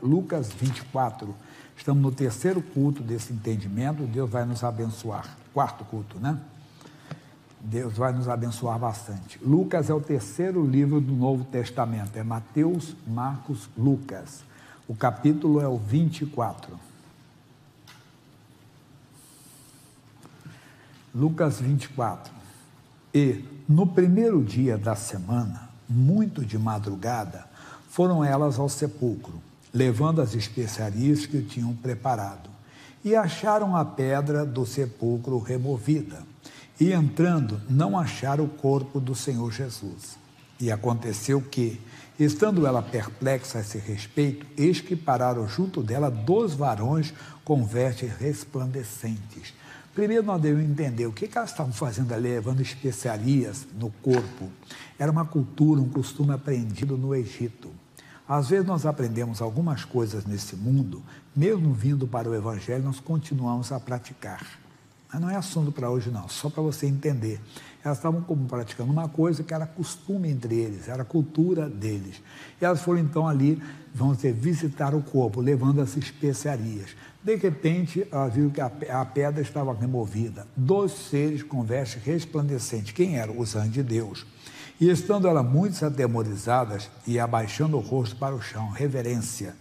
Lucas 24. Estamos no terceiro culto desse entendimento. Deus vai nos abençoar. Quarto culto, né? Deus vai nos abençoar bastante. Lucas é o terceiro livro do Novo Testamento. É Mateus, Marcos, Lucas. O capítulo é o 24. Lucas 24. E, no primeiro dia da semana, muito de madrugada, foram elas ao sepulcro, levando as especiarias que tinham preparado, e acharam a pedra do sepulcro removida, e entrando, não acharam o corpo do Senhor Jesus. E aconteceu que, estando ela perplexa a esse respeito, eis que pararam junto dela 2 varões com vestes resplandecentes. Primeiro nós devemos entender o que elas estavam fazendo ali, levando especiarias no corpo. Era uma cultura, um costume aprendido no Egito. Às vezes nós aprendemos algumas coisas nesse mundo, mesmo vindo para o Evangelho, nós continuamos a praticar. Mas não é assunto para hoje não, só para você entender. Elas estavam como praticando uma coisa que era costume entre eles, era a cultura deles. E elas foram então ali, vamos dizer, visitar o corpo, levando as especiarias. De repente, elas viram que a pedra estava removida. 2 seres com vestes resplandecentes. Quem eram? Os anjos de Deus. E estando elas muito atemorizadas e abaixando o rosto para o chão, reverência,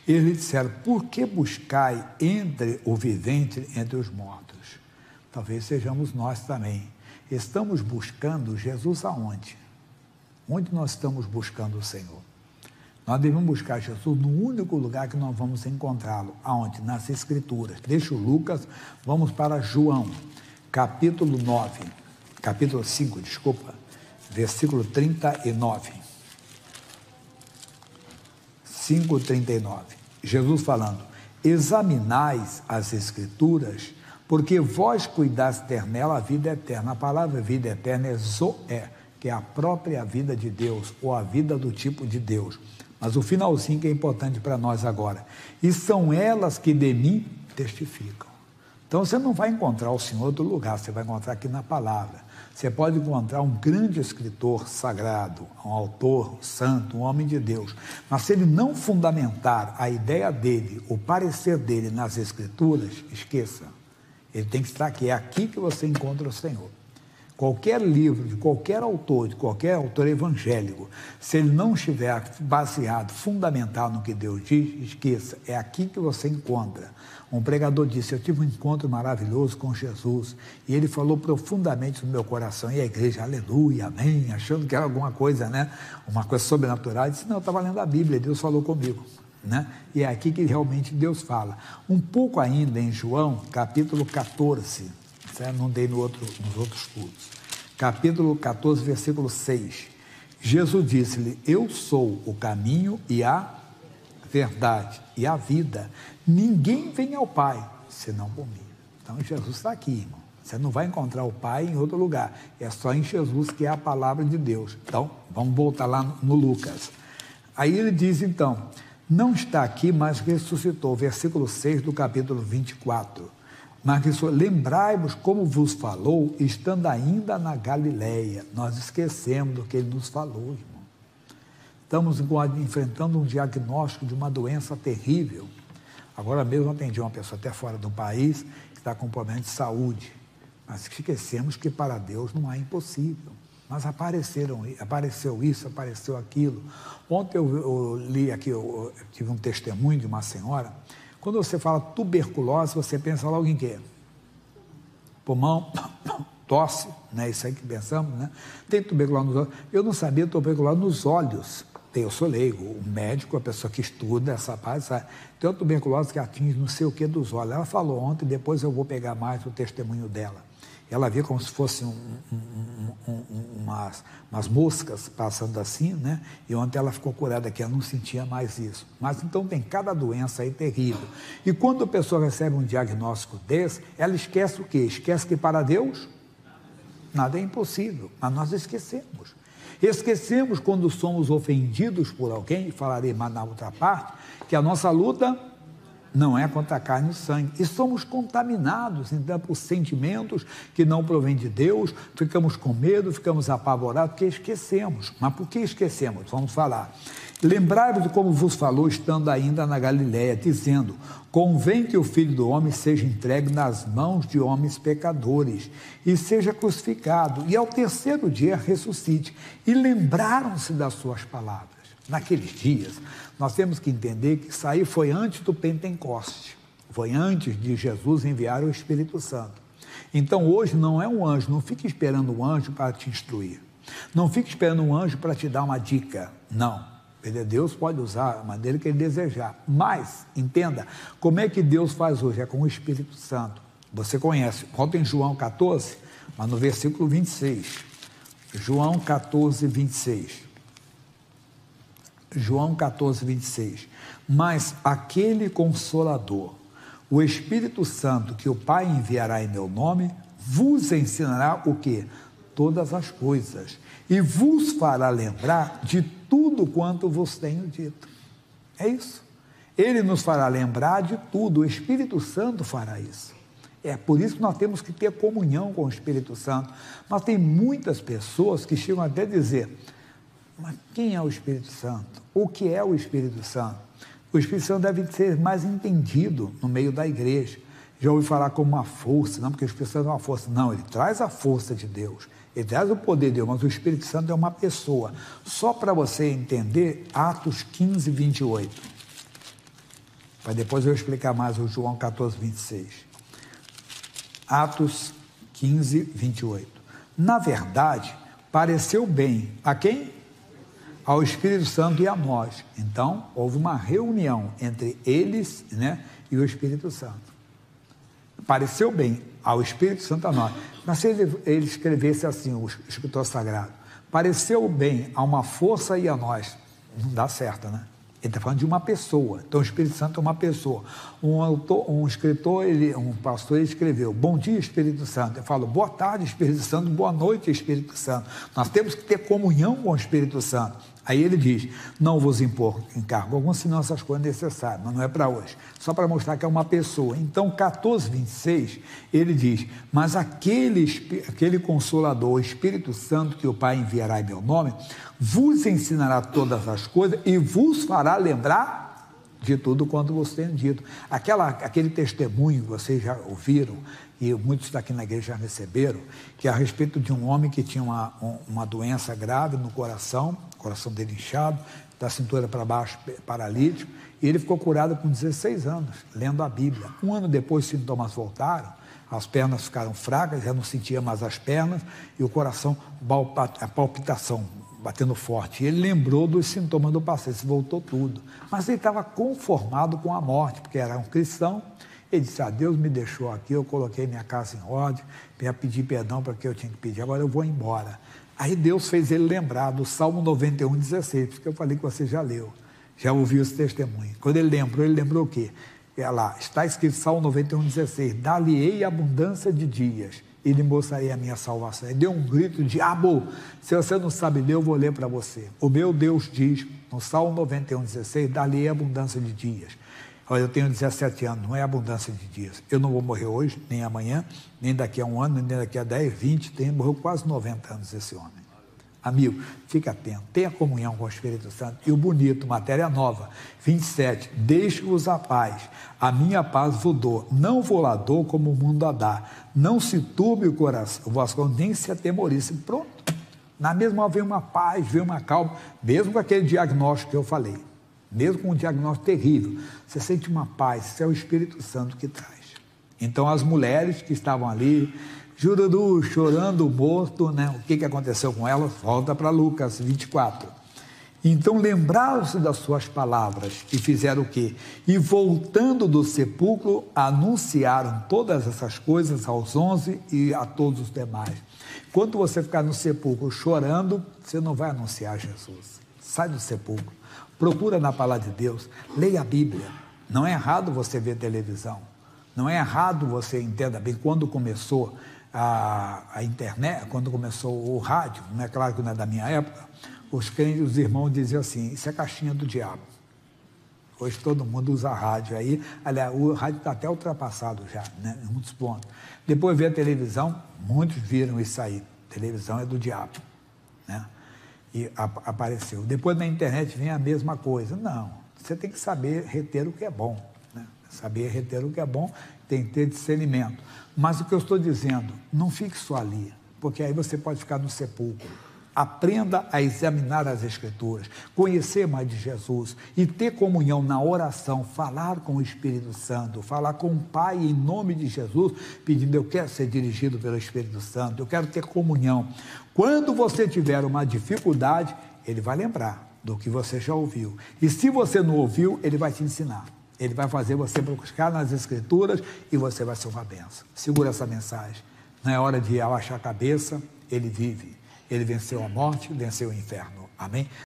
eles lhe disseram: por que buscai entre o vivente entre os mortos? Talvez sejamos nós também. Estamos buscando Jesus aonde? Onde nós estamos buscando o Senhor? Nós devemos buscar Jesus no único lugar que nós vamos encontrá-lo. Aonde? Nas Escrituras. Deixa o Lucas, vamos para João, capítulo 5, versículo 39. 5:39. Jesus falando: examinais as Escrituras, porque vós cuidais ter nela a vida eterna. A palavra vida eterna é zoé, que é a própria vida de Deus, ou a vida do tipo de Deus. Mas o finalzinho que é importante para nós agora. E são elas que de mim testificam. Então você não vai encontrar o Senhor em outro lugar, você vai encontrar aqui na palavra. Você pode encontrar um grande escritor sagrado, um autor santo, um homem de Deus. Mas se ele não fundamentar a ideia dele, o parecer dele nas Escrituras, esqueça. Ele tem que estar aqui. É aqui que você encontra o Senhor. Qualquer livro, de qualquer autor evangélico, se ele não estiver baseado, fundamentado no que Deus diz, esqueça, é aqui que você encontra. Um pregador disse: eu tive um encontro maravilhoso com Jesus, e ele falou profundamente no meu coração, e a igreja, aleluia, amém, achando que era alguma coisa, né? Uma coisa sobrenatural. Ele disse: não, eu estava lendo a Bíblia, Deus falou comigo. Né? E é aqui que realmente Deus fala. Um pouco ainda em João, capítulo 14, não dei nos outros cultos. Capítulo 14, versículo 6. Jesus disse-lhe: eu sou o caminho e a verdade e a vida. Ninguém vem ao Pai senão por mim. Então Jesus está aqui, irmão. Você não vai encontrar o Pai em outro lugar. É só em Jesus, que é a palavra de Deus. Então, vamos voltar lá no Lucas. Aí ele diz então: não está aqui, mas ressuscitou. Versículo 6 do capítulo 24. Mas lembrai-vos como vos falou, estando ainda na Galileia. Nós esquecemos do que ele nos falou, irmão. Estamos enfrentando um diagnóstico de uma doença terrível. Agora mesmo eu atendi uma pessoa até fora do país que está com problema de saúde. Mas esquecemos que para Deus não há impossível. Mas apareceu isso, apareceu aquilo. Ontem eu li aqui, eu tive um testemunho de uma senhora. Quando você fala tuberculose, você pensa logo em quê? Pulmão, tosse, né? Isso aí que pensamos, né? Tem tuberculose nos olhos. Eu não sabia tuberculose nos olhos. Eu sou leigo, o médico, a pessoa que estuda essa parte, sabe? Tem uma tuberculose que atinge não sei o que dos olhos. Ela falou ontem, depois eu vou pegar mais o testemunho dela. Ela via como se fossem umas moscas passando assim, né? E ontem ela ficou curada, que ela não sentia mais isso. Mas então tem cada doença aí terrível. E quando a pessoa recebe um diagnóstico desse, ela esquece o quê? Esquece que para Deus nada é impossível. Mas nós esquecemos. Esquecemos quando somos ofendidos por alguém, e falarei mais na outra parte, que a nossa luta não é contra a carne e o sangue. E somos contaminados, então, por sentimentos que não provêm de Deus, ficamos com medo, ficamos apavorados, porque esquecemos. Mas por que esquecemos? Vamos falar. Lembrai-vos de como vos falou, estando ainda na Galiléia, dizendo: convém que o Filho do Homem seja entregue nas mãos de homens pecadores, e seja crucificado, e ao terceiro dia ressuscite. E lembraram-se das suas palavras. Naqueles dias, nós temos que entender que isso aí foi antes do Pentecoste, foi antes de Jesus enviar o Espírito Santo. Então hoje não é um anjo, não fique esperando um anjo para te instruir, não fique esperando um anjo para te dar uma dica, não. Deus pode usar a maneira que Ele desejar, mas entenda, como é que Deus faz hoje? É com o Espírito Santo. Você conhece, volta em João 14, mas no versículo 26, João 14, 26. João 14, 26. Mas aquele Consolador, o Espírito Santo, que o Pai enviará em meu nome, vos ensinará o quê? Todas as coisas, e vos fará lembrar de tudo quanto vos tenho dito. É isso. Ele nos fará lembrar de tudo, o Espírito Santo fará isso. É por isso que nós temos que ter comunhão com o Espírito Santo. Mas tem muitas pessoas que chegam até a dizer: mas quem é o Espírito Santo? O que é o Espírito Santo? O Espírito Santo deve ser mais entendido no meio da igreja. Já ouvi falar como uma força, não, porque o Espírito Santo é uma força. Não, ele traz a força de Deus, ele traz o poder de Deus, mas o Espírito Santo é uma pessoa. Só para você entender, Atos 15, 28. Para depois eu explicar mais o João 14, 26. Atos 15, 28. Na verdade, pareceu bem a quem? Ao Espírito Santo e a nós. Então, houve uma reunião entre eles, né, e o Espírito Santo. Pareceu bem ao Espírito Santo e a nós. Mas se ele escrevesse assim, o escritor sagrado, pareceu bem a uma força e a nós, não dá certo, né? Ele está falando de uma pessoa. Então, o Espírito Santo é uma pessoa. Um escritor, um pastor, ele escreveu: bom dia, Espírito Santo. Eu falo: boa tarde, Espírito Santo, boa noite, Espírito Santo. Nós temos que ter comunhão com o Espírito Santo. Aí ele diz: não vos impor encargo algum, senão essas coisas necessárias, mas não é para hoje. Só para mostrar que é uma pessoa. Então, 14, 26, ele diz: mas aquele Consolador, o Espírito Santo, que o Pai enviará em meu nome, vos ensinará todas as coisas e vos fará lembrar de tudo quanto vos tenho dito. Aquele testemunho que vocês já ouviram, e muitos daqui na igreja já receberam, que é a respeito de um homem que tinha uma doença grave no coração, o coração dele inchado, da cintura para baixo, paralítico, e ele ficou curado com 16 anos, lendo a Bíblia. Um ano depois, os sintomas voltaram, as pernas ficaram fracas, já não sentia mais as pernas, e o coração, a palpitação batendo forte. E ele lembrou dos sintomas do passado, se voltou tudo. Mas ele estava conformado com a morte, porque era um cristão. Ele disse: Deus me deixou aqui, eu coloquei minha casa em ordem, ia pedir perdão para que eu tinha que pedir, agora eu vou embora. Aí Deus fez ele lembrar do Salmo 91, 16, porque eu falei que você já leu, já ouviu esse testemunho. Quando ele lembrou o quê? Lá, está escrito Salmo 91, 16, dar-lhe-ei abundância de dias, e lhe mostrarei a minha salvação. Ele deu um grito: diabo, se você não sabe ler, eu vou ler para você. O meu Deus diz, no Salmo 91, 16, dar-lhe-ei abundância de dias. Olha, eu tenho 17 anos, não é abundância de dias. Eu não vou morrer hoje, nem amanhã, nem daqui a um ano, nem daqui a 10, 20, morreu quase 90 anos esse homem. Amigo, fica atento, tenha comunhão com o Espírito Santo. E o bonito, matéria nova, 27, deixe-vos a paz, a minha paz vos dou, não vou lá dou como o mundo a dá, não se turbe o coração, o vosso coração, nem se atemorize. Pronto, na mesma hora vem uma paz, vem uma calma, mesmo com aquele diagnóstico que eu falei, mesmo com um diagnóstico terrível, você sente uma paz, isso é o Espírito Santo que traz. Então as mulheres que estavam ali, jururu, chorando morto, né? O que aconteceu com elas? Volta para Lucas 24. Então lembraram-se das suas palavras e fizeram o quê? E voltando do sepulcro, anunciaram todas essas coisas aos 11 e a todos os demais. Quando você ficar no sepulcro chorando, você não vai anunciar Jesus. Sai do sepulcro, procura na palavra de Deus, leia a Bíblia. Não é errado você ver televisão, não é errado você, entenda bem, quando começou a internet, quando começou o rádio, não é claro que não é da minha época, os crentes, os irmãos diziam assim: isso é caixinha do diabo. Hoje todo mundo usa rádio aí, aliás, o rádio está até ultrapassado já, né, em muitos pontos. Depois vê a televisão, muitos viram isso aí, televisão é do diabo, né, e apareceu. Depois na internet vem a mesma coisa. Não, você tem que saber reter o que é bom, né, saber reter o que é bom, tem que ter discernimento. Mas o que eu estou dizendo, não fique só ali, porque aí você pode ficar no sepulcro. Aprenda a examinar as Escrituras, conhecer mais de Jesus e ter comunhão na oração, falar com o Espírito Santo, falar com o Pai em nome de Jesus, pedindo: eu quero ser dirigido pelo Espírito Santo, eu quero ter comunhão. Quando você tiver uma dificuldade, ele vai lembrar do que você já ouviu. E se você não ouviu, ele vai te ensinar. Ele vai fazer você buscar nas Escrituras e você vai ser uma bênção. Segura essa mensagem. Não é hora de abaixar a cabeça, ele vive. Ele venceu a morte, venceu o inferno. Amém?